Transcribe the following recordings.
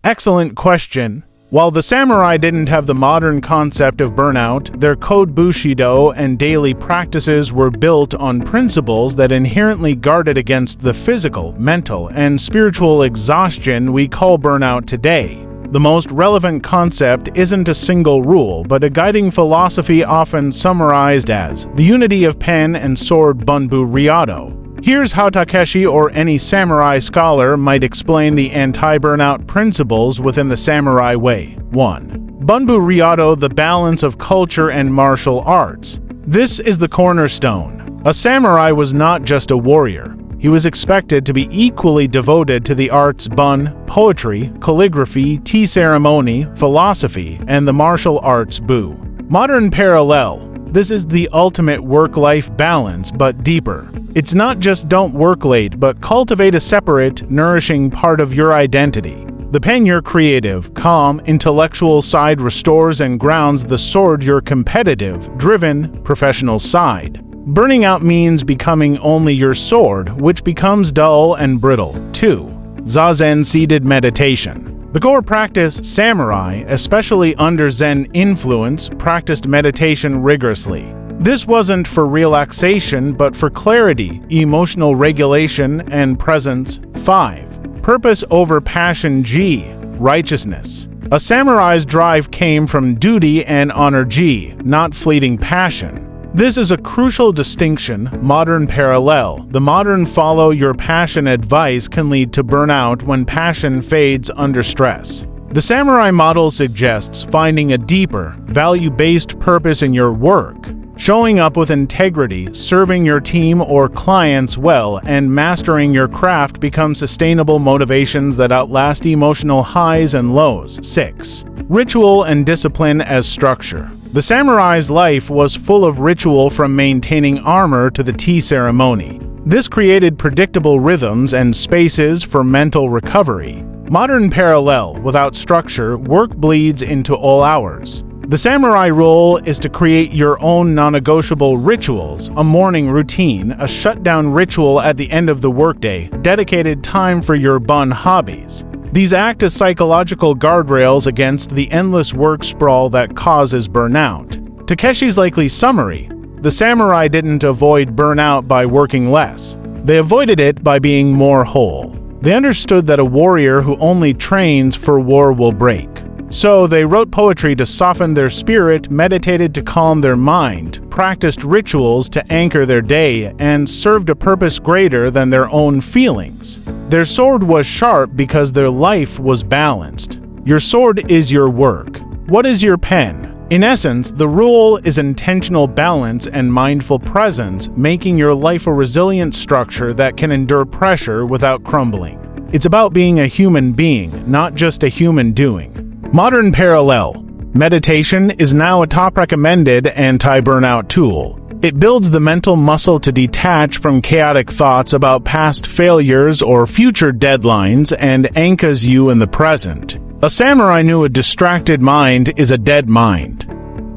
Excellent question. While the samurai didn't have the modern concept of burnout, their code Bushido and daily practices were built on principles that inherently guarded against the physical, mental, and spiritual exhaustion we call burnout today. The most relevant concept isn't a single rule, but a guiding philosophy often summarized as the unity of pen and sword Bunbu Ryodo. Here's how Takeshi or any samurai scholar might explain the anti-burnout principles within the samurai way. 1. Bunbu Ryodo, the balance of culture and martial arts. This is the cornerstone. A samurai was not just a warrior. He was expected to be equally devoted to the arts bun, poetry, calligraphy, tea ceremony, philosophy, and the martial arts bu. Modern parallel. This is the ultimate work-life balance, but deeper. It's not just don't work late, but cultivate a separate, nourishing part of your identity. The pen your creative, calm, intellectual side restores and grounds the sword your competitive, driven, professional side. Burning out means becoming only your sword, which becomes dull and brittle. 2. Zazen-seated meditation. The core practice, samurai, especially under Zen influence, practiced meditation rigorously. This wasn't for relaxation, but for clarity, emotional regulation, and presence. 5. Purpose over passion G. Righteousness. A samurai's drive came from duty and honor G, not fleeting passion. This is a crucial distinction. Modern parallel. The modern follow your passion advice can lead to burnout when passion fades under stress. The samurai model suggests finding a deeper, value-based purpose in your work, showing up with integrity, serving your team or clients well, and mastering your craft become sustainable motivations that outlast emotional highs and lows. 6. Ritual and discipline as structure. The samurai's life was full of ritual, from maintaining armor to the tea ceremony. This created predictable rhythms and spaces for mental recovery. Modern parallel. Without structure, work bleeds into all hours. The samurai role is to create your own non-negotiable rituals, a morning routine, a shutdown ritual at the end of the workday, dedicated time for your bun hobbies. These act as psychological guardrails against the endless work sprawl that causes burnout. Takeshi's likely summary: the samurai didn't avoid burnout by working less. They avoided it by being more whole. They understood that a warrior who only trains for war will break. So they wrote poetry to soften their spirit, meditated to calm their mind, practiced rituals to anchor their day, and served a purpose greater than their own feelings. Their sword was sharp because their life was balanced. Your sword is your work. What is your pen? In essence, the rule is intentional balance and mindful presence, making your life a resilient structure that can endure pressure without crumbling. It's about being a human being, not just a human doing. Modern parallel. Meditation is now a top recommended anti-burnout tool. It builds the mental muscle to detach from chaotic thoughts about past failures or future deadlines and anchors you in the present. A samurai knew a distracted mind is a dead mind.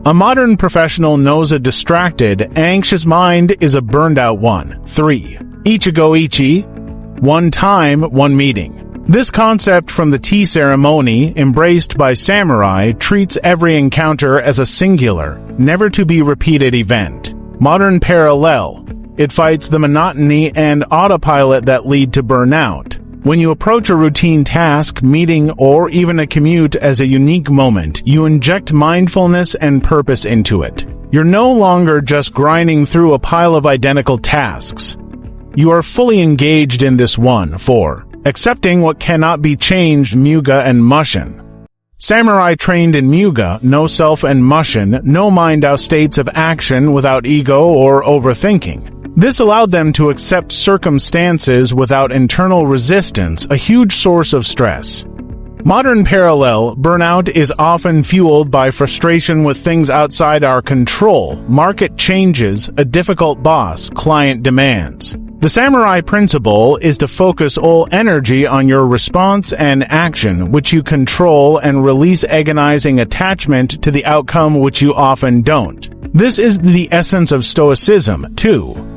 A modern professional knows a distracted, anxious mind is a burned out one. 3. Ichigo Ichi. One time, one meeting. This concept from the tea ceremony, embraced by samurai, treats every encounter as a singular, never-to-be-repeated event. Modern parallel. It fights the monotony and autopilot that lead to burnout. When you approach a routine task, meeting, or even a commute as a unique moment, you inject mindfulness and purpose into it. You're no longer just grinding through a pile of identical tasks. You are fully engaged in this one. 4. Accepting what cannot be changed. Muga and Mushin. Samurai trained in Muga, no self, and Mushin, no mind-out states of action without ego or overthinking. This allowed them to accept circumstances without internal resistance, a huge source of stress. Modern parallel. Burnout is often fueled by frustration with things outside our control, market changes, a difficult boss, client demands. The samurai principle is to focus all energy on your response and action, which you control, and release agonizing attachment to the outcome, which you often don't. This is the essence of Stoicism. 2.